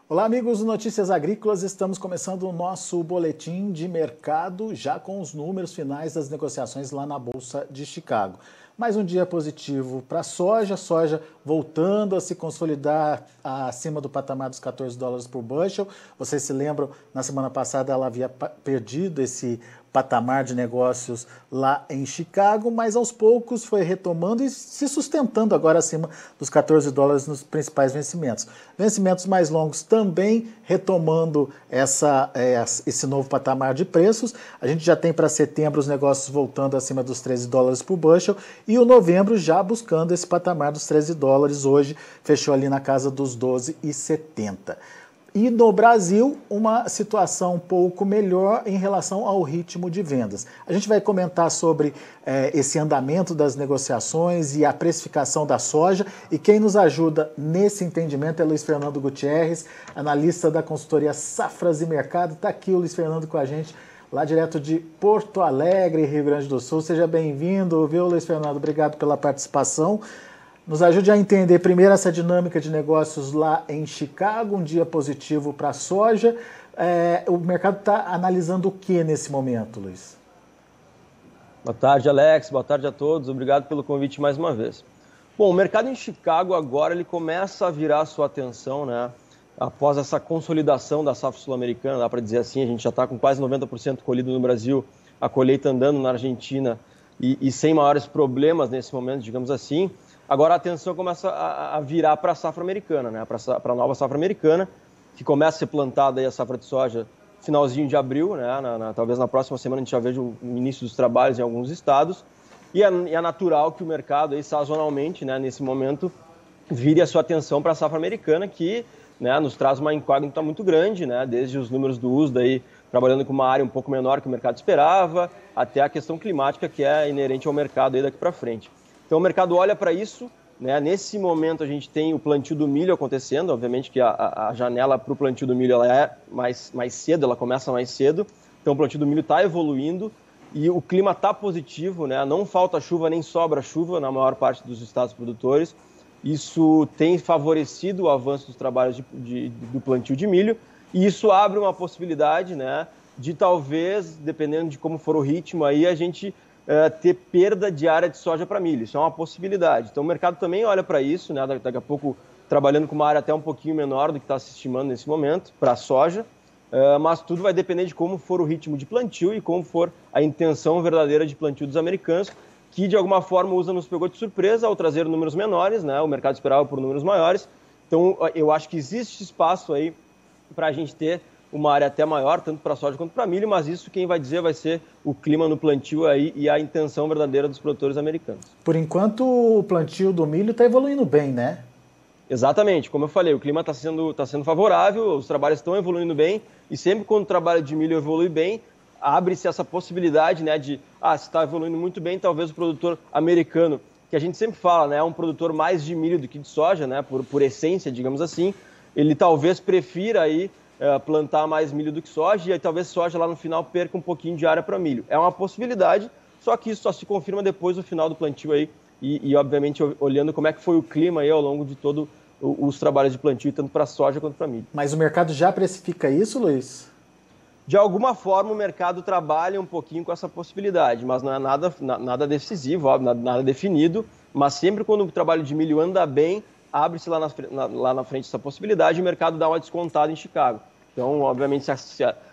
Olá, amigos do Notícias Agrícolas. Estamos começando o nosso boletim de mercado, já com os números finais das negociações lá na Bolsa de Chicago. Mais um dia positivo para a soja voltando a se consolidar acima do patamar dos 14 dólares por bushel. Vocês se lembram, na semana passada ela havia perdido esse patamar de negócios lá em Chicago, mas aos poucos foi retomando e se sustentando agora acima dos 14 dólares nos principais vencimentos. Vencimentos mais longos também retomando esse novo patamar de preços. A gente já tem para setembro os negócios voltando acima dos 13 dólares por bushel e o novembro já buscando esse patamar dos 13 dólares. Hoje fechou ali na casa dos 12,70. E no Brasil, uma situação um pouco melhor em relação ao ritmo de vendas. A gente vai comentar sobre esse andamento das negociações e a precificação da soja. E quem nos ajuda nesse entendimento é Luiz Fernando Gutierrez, analista da consultoria Safras e Mercado. Está aqui o Luiz Fernando com a gente, lá direto de Porto Alegre, Rio Grande do Sul. Seja bem-vindo, viu, Luiz Fernando? Obrigado pela participação. Nos ajude a entender primeiro essa dinâmica de negócios lá em Chicago, um dia positivo para a soja. O mercado está analisando o que nesse momento, Luiz? Boa tarde, Alex. Boa tarde a todos. Obrigado pelo convite mais uma vez. Bom, o mercado em Chicago agora ele começa a virar a sua atenção, né? Após essa consolidação da safra sul-americana, dá para dizer assim, a gente já está com quase 90% colhido no Brasil, a colheita andando na Argentina e sem maiores problemas nesse momento, digamos assim. Agora a atenção começa a virar para a safra americana, né? Para a nova safra americana, que começa a ser plantada aí a safra de soja finalzinho de abril, né? Talvez na próxima semana a gente já veja o início dos trabalhos em alguns estados. E é natural que o mercado, aí, sazonalmente, né, nesse momento, vire a sua atenção para a safra americana, que, né, nos traz uma incógnita muito grande, né? Desde os números do USDA aí, trabalhando com uma área um pouco menor que o mercado esperava, até a questão climática que é inerente ao mercado aí daqui para frente. Então o mercado olha para isso, né? Nesse momento a gente tem o plantio do milho acontecendo, obviamente que a janela para o plantio do milho ela é mais cedo, ela começa mais cedo, então o plantio do milho está evoluindo e o clima está positivo, né? Não falta chuva nem sobra chuva na maior parte dos estados produtores, isso tem favorecido o avanço dos trabalhos do plantio de milho e isso abre uma possibilidade, né, de talvez, dependendo de como for o ritmo, aí a gente ter perda de área de soja para milho. Isso é uma possibilidade. Então o mercado também olha para isso, né? Daqui a pouco trabalhando com uma área até um pouquinho menor do que está se estimando nesse momento para a soja, mas tudo vai depender de como for o ritmo de plantio e como for a intenção verdadeira de plantio dos americanos, que de alguma forma o USDA nos pegou de surpresa ao trazer números menores, né? O mercado esperava por números maiores. Então eu acho que existe espaço aí para a gente ter uma área até maior, tanto para soja quanto para milho, mas isso quem vai dizer vai ser o clima no plantio aí e a intenção verdadeira dos produtores americanos. Por enquanto, o plantio do milho está evoluindo bem, né? Exatamente, como eu falei, o clima está sendo favorável, os trabalhos estão evoluindo bem, e sempre quando o trabalho de milho evolui bem, abre-se essa possibilidade, né, de, se está evoluindo muito bem, talvez o produtor americano, que a gente sempre fala, né, é um produtor mais de milho do que de soja, né, por essência, digamos assim, ele talvez prefira aí plantar mais milho do que soja, e aí talvez soja lá no final perca um pouquinho de área para milho. É uma possibilidade, só que isso só se confirma depois do final do plantio aí, e obviamente olhando como é que foi o clima aí ao longo de todos os trabalhos de plantio, tanto para soja quanto para milho. Mas o mercado já precifica isso, Luiz? De alguma forma o mercado trabalha um pouquinho com essa possibilidade, mas não é nada decisivo, óbvio, nada definido, mas sempre quando o trabalho de milho anda bem, abre-se lá na frente essa possibilidade e o mercado dá uma descontada em Chicago. Então, obviamente,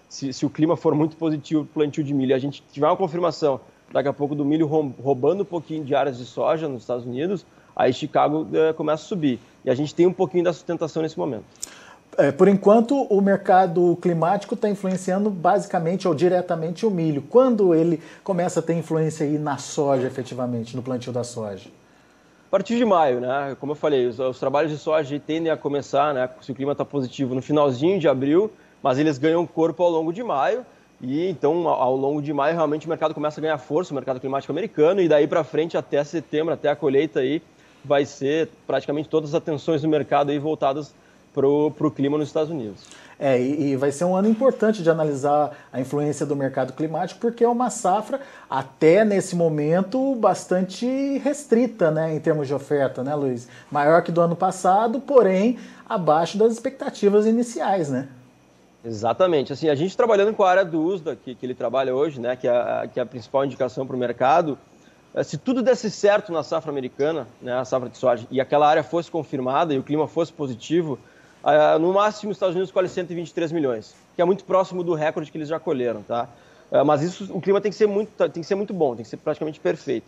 se o clima for muito positivo para o plantio de milho e a gente tiver uma confirmação daqui a pouco do milho roubando um pouquinho de áreas de soja nos Estados Unidos, aí Chicago começa a subir. E a gente tem um pouquinho da sustentação nesse momento. Por enquanto, o mercado climático está influenciando basicamente ou diretamente o milho. Quando ele começa a ter influência aí na soja, efetivamente, no plantio da soja? A partir de maio, né? Como eu falei, os trabalhos de soja tendem a começar, né, se o clima está positivo, no finalzinho de abril, mas eles ganham corpo ao longo de maio, e então ao longo de maio realmente o mercado começa a ganhar força, o mercado climático americano, e daí para frente até setembro, até a colheita aí, vai ser praticamente todas as atenções do mercado aí voltadas para o clima nos Estados Unidos. E vai ser um ano importante de analisar a influência do mercado climático, porque é uma safra, até nesse momento, bastante restrita, né, em termos de oferta, né, Luiz? Maior que do ano passado, porém abaixo das expectativas iniciais, né? Exatamente. Assim, a gente trabalhando com a área do USDA, que ele trabalha hoje, né, que é a principal indicação para o mercado, se tudo desse certo na safra americana, né, a safra de soja, e aquela área fosse confirmada e o clima fosse positivo, no máximo os Estados Unidos colhe 123 milhões, que é muito próximo do recorde que eles já colheram, tá? Mas isso, o clima tem que ser muito bom, tem que ser praticamente perfeito.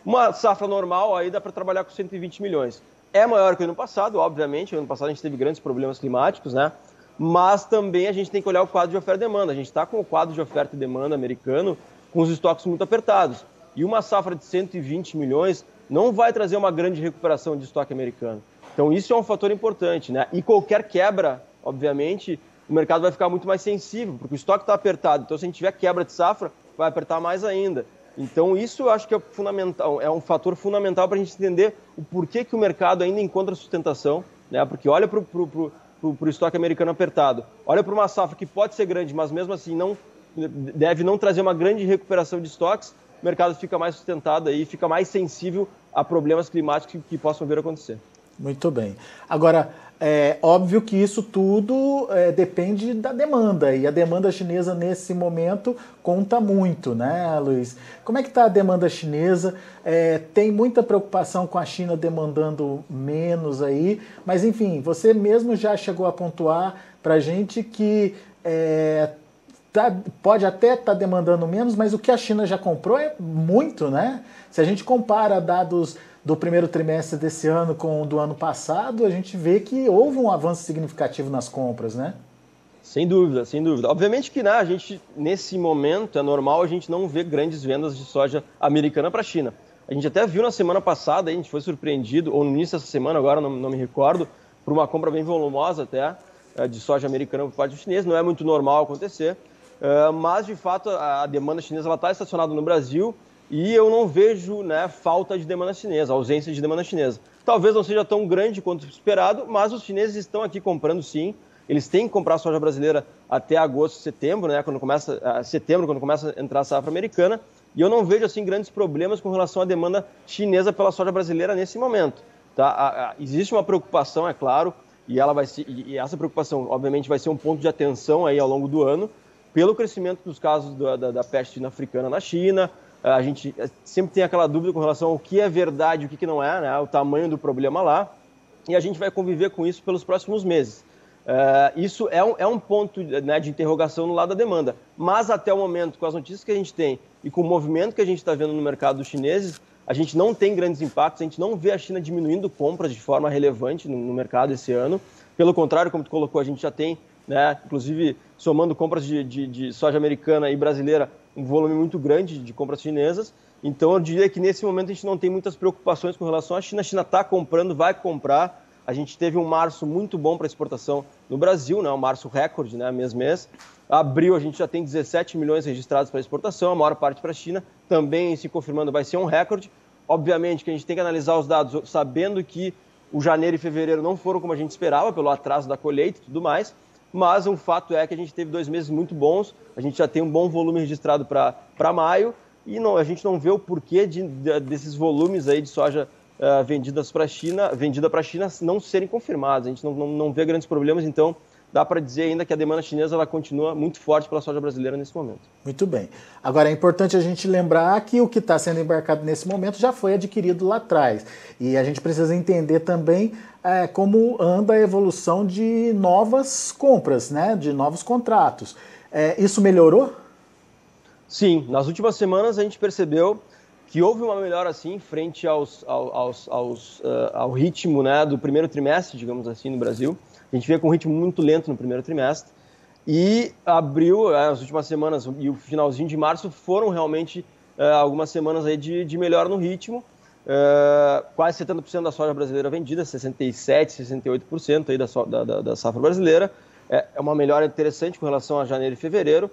Uma safra normal aí dá para trabalhar com 120 milhões. É maior que o ano passado, obviamente. O ano passado a gente teve grandes problemas climáticos, né? Mas também a gente tem que olhar o quadro de oferta e demanda. A gente está com o quadro de oferta e demanda americano com os estoques muito apertados. E uma safra de 120 milhões não vai trazer uma grande recuperação de estoque americano. Então isso é um fator importante, né? E qualquer quebra, obviamente, o mercado vai ficar muito mais sensível, porque o estoque está apertado. Então se a gente tiver quebra de safra, vai apertar mais ainda. Então isso eu acho que é fundamental, é um fator fundamental para a gente entender o porquê que o mercado ainda encontra sustentação, né? Porque olha para o estoque americano apertado, olha para uma safra que pode ser grande, mas mesmo assim deve não trazer uma grande recuperação de estoques, o mercado fica mais sustentado e fica mais sensível a problemas climáticos que possam vir a acontecer. Muito bem. Agora, é óbvio que isso tudo depende da demanda, e a demanda chinesa nesse momento conta muito, né, Luiz? Como é que está a demanda chinesa? Tem muita preocupação com a China demandando menos aí, mas enfim, você mesmo já chegou a pontuar para a gente que pode até estar demandando menos, mas o que a China já comprou é muito, né? Se a gente compara dados do primeiro trimestre desse ano com o do ano passado, a gente vê que houve um avanço significativo nas compras, né? Sem dúvida, sem dúvida. Obviamente que a gente, nesse momento, é normal a gente não ver grandes vendas de soja americana para a China. A gente até viu na semana passada, a gente foi surpreendido, ou no início dessa semana, agora não me recordo, por uma compra bem volumosa até, de soja americana por parte do chinês. Não é muito normal acontecer, mas de fato a demanda chinesa está estacionada no Brasil, e eu não vejo, né, falta de demanda chinesa, ausência de demanda chinesa. Talvez não seja tão grande quanto esperado, mas os chineses estão aqui comprando sim. Eles têm que comprar soja brasileira até agosto, setembro, né, quando começa a entrar a safra americana. E eu não vejo assim grandes problemas com relação à demanda chinesa pela soja brasileira nesse momento. Tá? Existe uma preocupação, é claro, e essa preocupação, obviamente, vai ser um ponto de atenção aí ao longo do ano, pelo crescimento dos casos da peste africana na China. A gente sempre tem aquela dúvida com relação ao que é verdade e o que não é, né? O tamanho do problema lá, e a gente vai conviver com isso pelos próximos meses. Isso é um ponto, né, de interrogação no lado da demanda, mas até o momento, com as notícias que a gente tem e com o movimento que a gente está vendo no mercado dos chineses, a gente não tem grandes impactos, a gente não vê a China diminuindo compras de forma relevante no mercado esse ano. Pelo contrário, como tu colocou, a gente já tem, né, inclusive somando compras de soja americana e brasileira, um volume muito grande de compras chinesas. Então eu diria que nesse momento a gente não tem muitas preocupações com relação à China. A China está comprando, vai comprar. A gente teve um março muito bom para exportação no Brasil, né, um março recorde, né, mês. Abril a gente já tem 17 milhões registrados para exportação, a maior parte para a China, também se confirmando vai ser um recorde. Obviamente que a gente tem que analisar os dados sabendo que o janeiro e fevereiro não foram como a gente esperava, pelo atraso da colheita e tudo mais, mas o fato é que a gente teve 2 meses muito bons, a gente já tem um bom volume registrado para maio, e a gente não vê o porquê desses volumes aí de soja vendida para a China não serem confirmados. A gente não vê grandes problemas, então dá para dizer ainda que a demanda chinesa ela continua muito forte pela soja brasileira nesse momento. Muito bem. Agora é importante a gente lembrar que o que está sendo embarcado nesse momento já foi adquirido lá atrás. E a gente precisa entender também como anda a evolução de novas compras, né? De novos contratos. Isso melhorou? Sim, nas últimas semanas a gente percebeu que houve uma melhora assim frente ao ritmo, né, do primeiro trimestre, digamos assim, no Brasil. A gente veio com um ritmo muito lento no primeiro trimestre e abril, as últimas semanas e o finalzinho de março foram realmente algumas semanas aí de melhora no ritmo. Quase 70% da soja brasileira vendida, 67%, 68% aí da safra brasileira. É uma melhora interessante com relação a janeiro e fevereiro.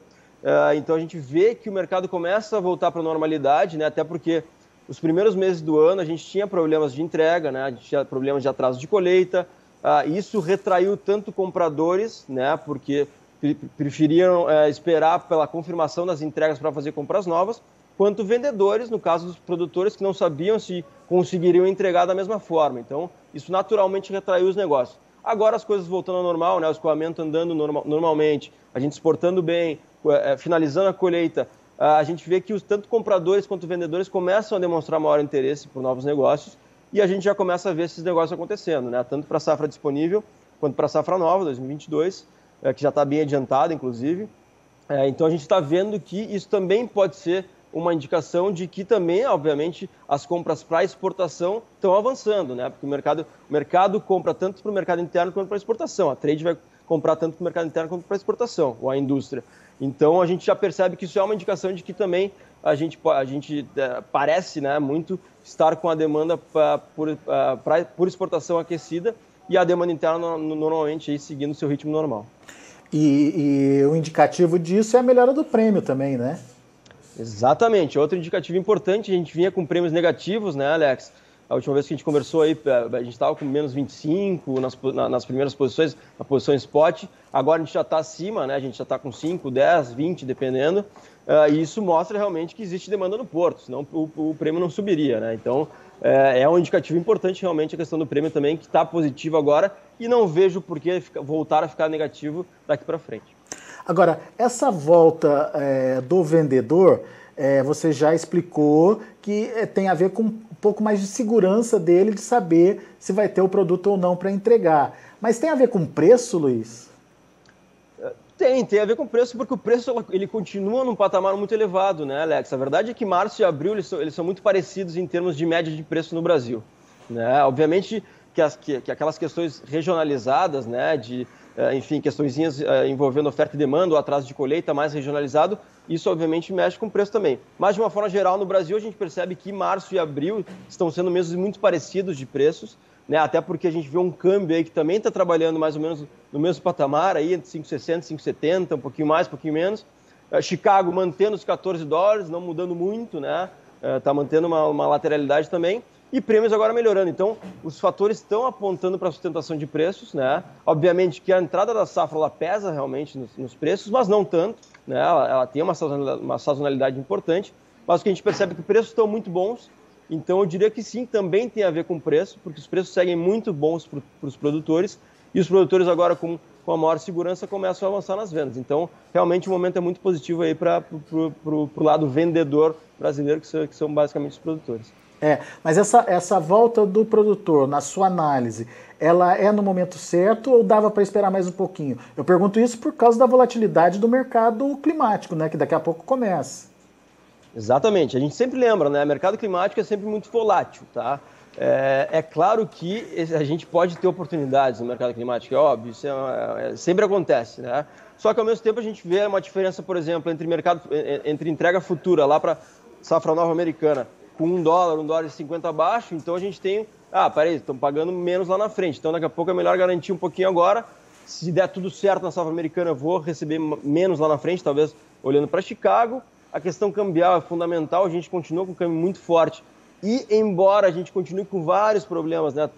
Então a gente vê que o mercado começa a voltar para a normalidade, né? Até porque os primeiros meses do ano a gente tinha problemas de entrega, né? A gente tinha problemas de atraso de colheita, Isso retraiu tanto compradores, né, porque preferiram esperar pela confirmação das entregas para fazer compras novas, quanto vendedores, no caso dos produtores, que não sabiam se conseguiriam entregar da mesma forma. Então, isso naturalmente retraiu os negócios. Agora as coisas voltando ao normal, né, o escoamento andando normalmente, a gente exportando bem, finalizando a colheita, a gente vê que tanto compradores quanto vendedores começam a demonstrar maior interesse por novos negócios e a gente já começa a ver esses negócios acontecendo, né, tanto para a safra disponível quanto para a safra nova, 2022, que já está bem adiantada, inclusive. Então a gente está vendo que isso também pode ser uma indicação de que também, obviamente, as compras para exportação estão avançando, né? Porque o mercado compra tanto para o mercado interno quanto para a exportação. A trade vai comprar tanto para o mercado interno quanto para a exportação, ou a indústria. Então, a gente já percebe que isso é uma indicação de que também a gente parece, né, muito estar com a demanda por exportação aquecida e a demanda interna normalmente aí seguindo o seu ritmo normal. E o indicativo disso é a melhora do prêmio também, né? Exatamente. Outro indicativo importante, a gente vinha com prêmios negativos, né, Alex? A última vez que a gente conversou aí, a gente estava com menos 25 nas primeiras posições, na posição spot. Agora a gente já está acima, né? A gente já está com 5, 10, 20, dependendo. E isso mostra realmente que existe demanda no porto, senão o prêmio não subiria, né? Então, é um indicativo importante realmente a questão do prêmio também, que está positivo agora e não vejo por que voltar a ficar negativo daqui para frente. Agora, essa volta do vendedor, você já explicou que tem a ver com um pouco mais de segurança dele de saber se vai ter o produto ou não para entregar. Mas tem a ver com preço, Luiz? Tem a ver com preço, porque o preço ele continua num patamar muito elevado, né, Alex? A verdade é que março e abril eles são muito parecidos em termos de média de preço no Brasil, né? Obviamente que aquelas questões regionalizadas, né, enfim, questõezinhas envolvendo oferta e demanda, ou atraso de colheita mais regionalizado, isso obviamente mexe com o preço também. Mas de uma forma geral no Brasil a gente percebe que março e abril estão sendo meses muito parecidos de preços, né? Até porque a gente vê um câmbio aí que também está trabalhando mais ou menos no mesmo patamar, aí entre 5,60 e 5,70, um pouquinho mais, um pouquinho menos. Chicago mantendo os $14, não mudando muito, né? Está mantendo uma lateralidade também. E prêmios agora melhorando. Então, os fatores estão apontando para a sustentação de preços, né? Obviamente que a entrada da safra ela pesa realmente nos preços, mas não tanto, né? Ela tem uma sazonalidade importante, mas o que a gente percebe é que os preços estão muito bons. Então, eu diria que sim, também tem a ver com o preço, porque os preços seguem muito bons para os produtores e os produtores agora, com a maior segurança, começam a avançar nas vendas. Então, realmente, o momento é muito positivo aí para o lado vendedor brasileiro, que são basicamente os produtores. Mas essa volta do produtor, na sua análise, ela é no momento certo ou dava para esperar mais um pouquinho? Eu pergunto isso por causa da volatilidade do mercado climático, né, que daqui a pouco começa. Exatamente. A gente sempre lembra, né? O mercado climático é sempre muito volátil, tá? É claro que a gente pode ter oportunidades no mercado climático, é óbvio, isso sempre acontece, né? Só que ao mesmo tempo a gente vê uma diferença, por exemplo, entre entrega futura lá para safra nova americana, com $1, $1,50 abaixo, então a gente tem, peraí, estão pagando menos lá na frente, então daqui a pouco é melhor garantir um pouquinho agora, se der tudo certo na safra americana eu vou receber menos lá na frente, talvez olhando para Chicago. A questão cambial é fundamental, a gente continua com um câmbio muito forte e embora a gente continue com vários problemas, né,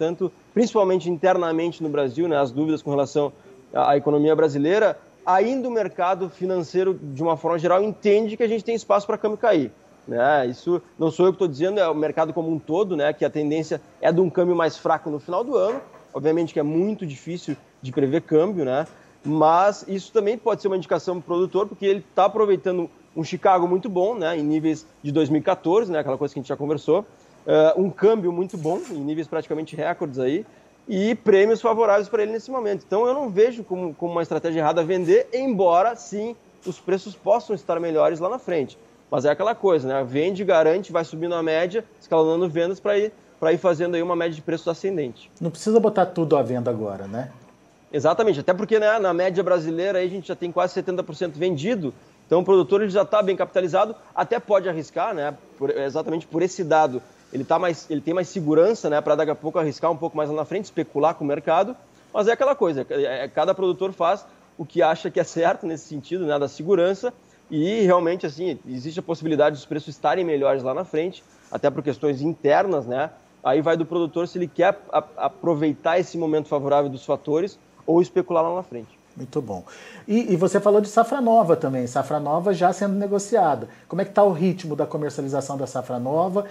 principalmente internamente no Brasil, né, as dúvidas com relação à economia brasileira, ainda o mercado financeiro, de uma forma geral, entende que a gente tem espaço para câmbio cair. Né? Isso não sou eu que estou dizendo, é o mercado como um todo, né? Que a tendência é de um câmbio mais fraco no final do ano. Obviamente que é muito difícil de prever câmbio, né? Mas isso também pode ser uma indicação para o produtor, porque ele está aproveitando um Chicago muito bom, né? Em níveis de 2014, né? Aquela coisa que a gente já conversou. Um câmbio muito bom, em níveis praticamente recordes aí, e prêmios favoráveis para ele nesse momento. Então eu não vejo como uma estratégia errada vender, embora sim os preços possam estar melhores lá na frente. Mas é aquela coisa, né? Vende, garante, vai subindo a média, escalonando vendas para ir fazendo aí uma média de preços ascendente. Não precisa botar tudo à venda agora, né? Exatamente, até porque, né, na média brasileira aí a gente já tem quase 70% vendido, então o produtor ele já está bem capitalizado, até pode arriscar, né? Exatamente por esse dado, ele tem mais segurança, né, para daqui a pouco arriscar um pouco mais lá na frente, especular com o mercado, mas é aquela coisa, cada produtor faz o que acha que é certo nesse sentido, né, da segurança. E realmente, assim, existe a possibilidade dos preços estarem melhores lá na frente, até por questões internas, né? aí vai do produtor se ele quer aproveitar esse momento favorável dos fatores ou especular lá na frente. Muito bom. E você falou de safra nova também, safra nova já sendo negociada. Como é que está o ritmo da comercialização da safra nova?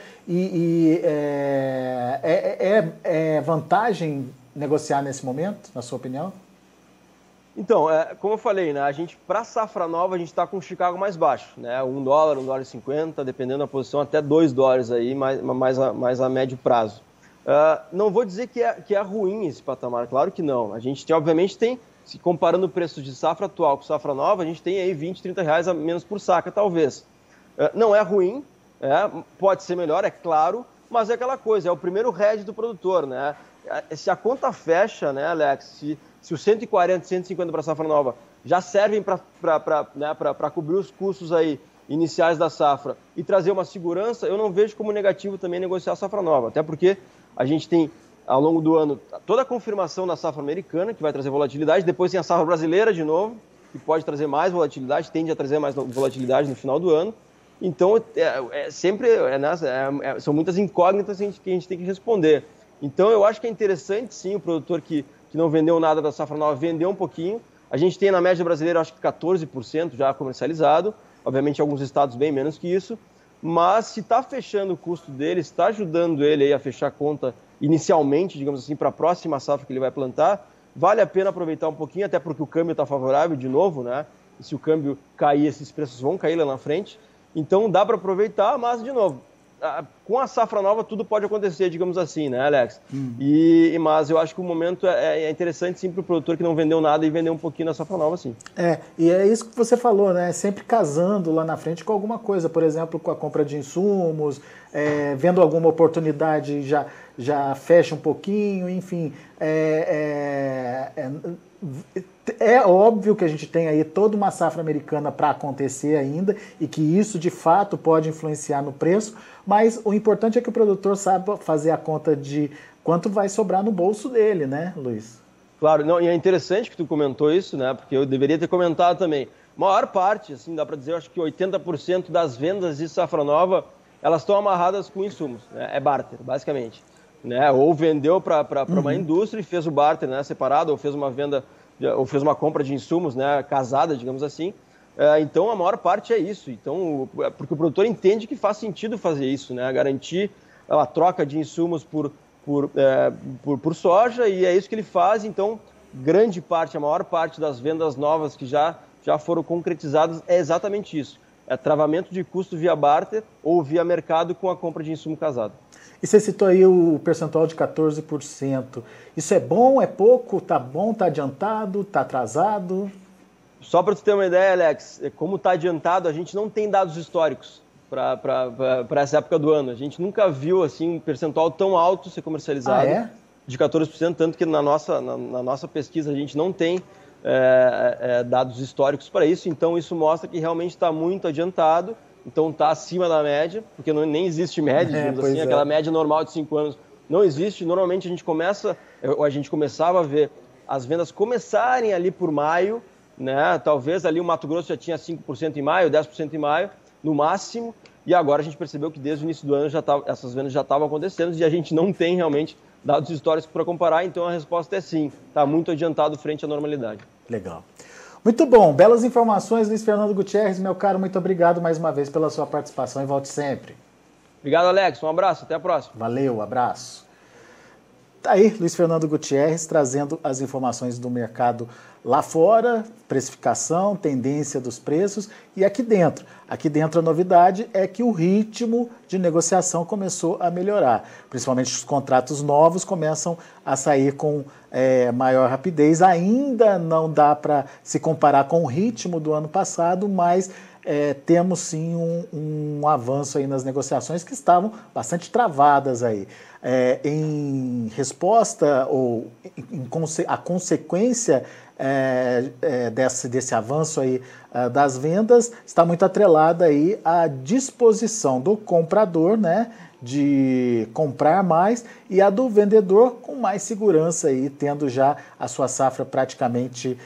É vantagem negociar nesse momento, na sua opinião? Então, como eu falei, né, a gente, para safra nova, a gente está com o Chicago mais baixo, né, $1, $1,50, dependendo da posição, até $2 aí, mais a médio prazo. Não vou dizer que é ruim esse patamar, claro que não. A gente, obviamente, tem, se comparando o preço de safra atual com safra nova, a gente tem aí 20, 30 reais a menos por saca, talvez. Não é ruim, pode ser melhor, é claro, mas é aquela coisa, é o primeiro hedge do produtor, né? Se a conta fecha, né, Alex, se os 140, 150 para a safra nova já servem para cobrir os custos aí iniciais da safra e trazer uma segurança, eu não vejo como negativo também negociar a safra nova, até porque a gente tem, ao longo do ano, toda a confirmação da safra americana, que vai trazer volatilidade, depois tem a safra brasileira de novo, que pode trazer mais volatilidade, tende a trazer mais volatilidade no final do ano. Então, são muitas incógnitas que a gente tem que responder. Então, eu acho que é interessante, sim, o produtor que não vendeu nada da safra nova vender um pouquinho. A gente tem, na média brasileira, acho que 14% já comercializado. Obviamente, alguns estados bem menos que isso. Mas, se está fechando o custo dele, está ajudando ele aí a fechar a conta inicialmente, digamos assim, para a próxima safra que ele vai plantar, vale a pena aproveitar um pouquinho, até porque o câmbio está favorável de novo, né? E se o câmbio cair, esses preços vão cair lá na frente. Então, dá para aproveitar, mas, de novo, com a safra nova tudo pode acontecer, digamos assim, né, Alex? Mas eu acho que o momento é interessante sim para o produtor que não vendeu nada e vender um pouquinho na safra nova, sim. E é isso que você falou, né? Sempre casando lá na frente com alguma coisa, por exemplo, com a compra de insumos, vendo alguma oportunidade já fecha um pouquinho, enfim. É óbvio que a gente tem aí toda uma safra americana para acontecer ainda e que isso de fato pode influenciar no preço, mas o importante é que o produtor saiba fazer a conta de quanto vai sobrar no bolso dele, né, Luiz? Claro, não, e é interessante que tu comentou isso, né, porque eu deveria ter comentado também. A maior parte, assim, dá para dizer, eu acho que 80% das vendas de safra nova, elas estão amarradas com insumos, né, é barter, basicamente. Né, ou vendeu para uma indústria e fez o barter, né, separado, ou fez uma venda, ou fez uma compra de insumos, né, casada, digamos assim. Então, a maior parte é isso. Então, porque o produtor entende que faz sentido fazer isso, né, garantir a troca de insumos por soja, e é isso que ele faz. Então, grande parte, a maior parte das vendas novas que já foram concretizadas é exatamente isso. É travamento de custo via barter ou via mercado com a compra de insumo casado. E você citou aí o percentual de 14%. Isso é bom, é pouco, tá bom, tá adiantado, tá atrasado? Só para tu ter uma ideia, Alex, como tá adiantado, a gente não tem dados históricos para essa época do ano. A gente nunca viu assim um percentual tão alto ser comercializado de 14%, tanto que na nossa pesquisa a gente não tem dados históricos para isso, então isso mostra que realmente está muito adiantado. Então está acima da média, porque nem existe média, digamos assim, aquela média normal de 5 anos não existe. Normalmente a gente começava a ver as vendas começarem ali por maio, né? Talvez ali o Mato Grosso já tinha 5% em maio, 10% em maio, no máximo, e agora a gente percebeu que desde o início do ano essas vendas já estavam acontecendo e a gente não tem realmente dados históricos para comparar, então a resposta é sim, está muito adiantado frente à normalidade. Legal. Muito bom, belas informações, Luiz Fernando Gutierrez, meu caro, muito obrigado mais uma vez pela sua participação e volte sempre. Obrigado, Alex, um abraço, até a próxima. Valeu, abraço. Tá aí, Luiz Fernando Gutierrez trazendo as informações do mercado lá fora, precificação, tendência dos preços e aqui dentro. Aqui dentro a novidade é que o ritmo de negociação começou a melhorar. Principalmente os contratos novos começam a sair com maior rapidez. Ainda não dá para se comparar com o ritmo do ano passado, mas temos sim um avanço aí nas negociações que estavam bastante travadas aí. Em resposta ou a consequência desse avanço aí das vendas está muito atrelada aí à disposição do comprador, né, de comprar mais, e a do vendedor com mais segurança aí, tendo já a sua safra praticamente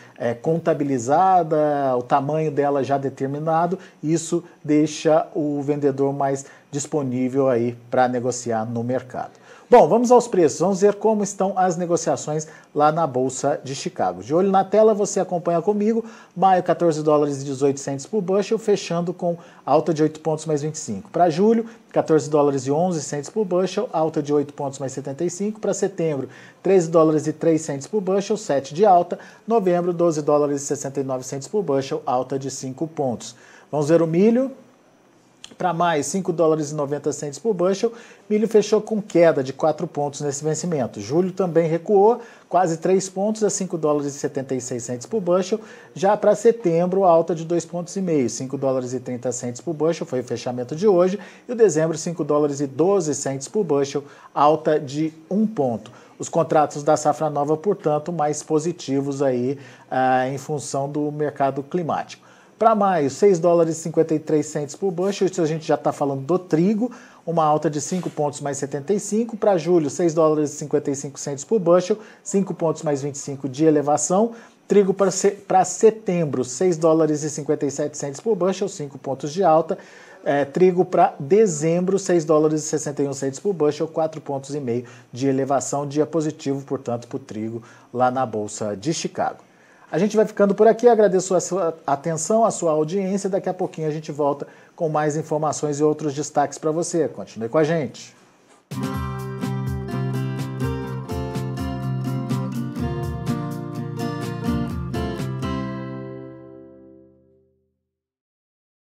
contabilizada, o tamanho dela já determinado. Isso deixa o vendedor mais disponível aí para negociar no mercado. Bom, vamos aos preços, vamos ver como estão as negociações lá na Bolsa de Chicago. De olho na tela, você acompanha comigo, maio 14 dólares e 18 centes por bushel, fechando com alta de 8 pontos mais 25. Para julho, 14 dólares e 11 centes por bushel, alta de 8 pontos mais 75. Para setembro, 13 dólares e 3 centes por bushel, 7 de alta. Novembro, 12 dólares e 69 centes por bushel, alta de 5 pontos. Vamos ver o milho. Para maio, 5 dólares e 90 centes por bushel, milho fechou com queda de 4 pontos nesse vencimento. Julho também recuou, quase 3 pontos a 5 dólares e 76 centes por bushel. Já para setembro, alta de 2,5 pontos, 5 dólares e 30 centes por bushel, foi o fechamento de hoje. E o dezembro, 5 dólares e 12 centes por bushel, alta de 1 ponto. Os contratos da safra nova, portanto, mais positivos aí em função do mercado climático. Para maio, 6 dólares e 53 centes por bushel, isso a gente já está falando do trigo, uma alta de 5 pontos mais 75. Para julho, 6 dólares e 55 centes por bushel, 5 pontos mais 25 de elevação. Trigo para setembro, 6 dólares e 57 centes por bushel, 5 pontos de alta. Trigo para dezembro, 6 dólares e 61 centes por bushel, 4,5 pontos de elevação. Dia positivo, portanto, para o trigo lá na Bolsa de Chicago. A gente vai ficando por aqui, agradeço a sua atenção, a sua audiência. Daqui a pouquinho a gente volta com mais informações e outros destaques para você. Continue com a gente.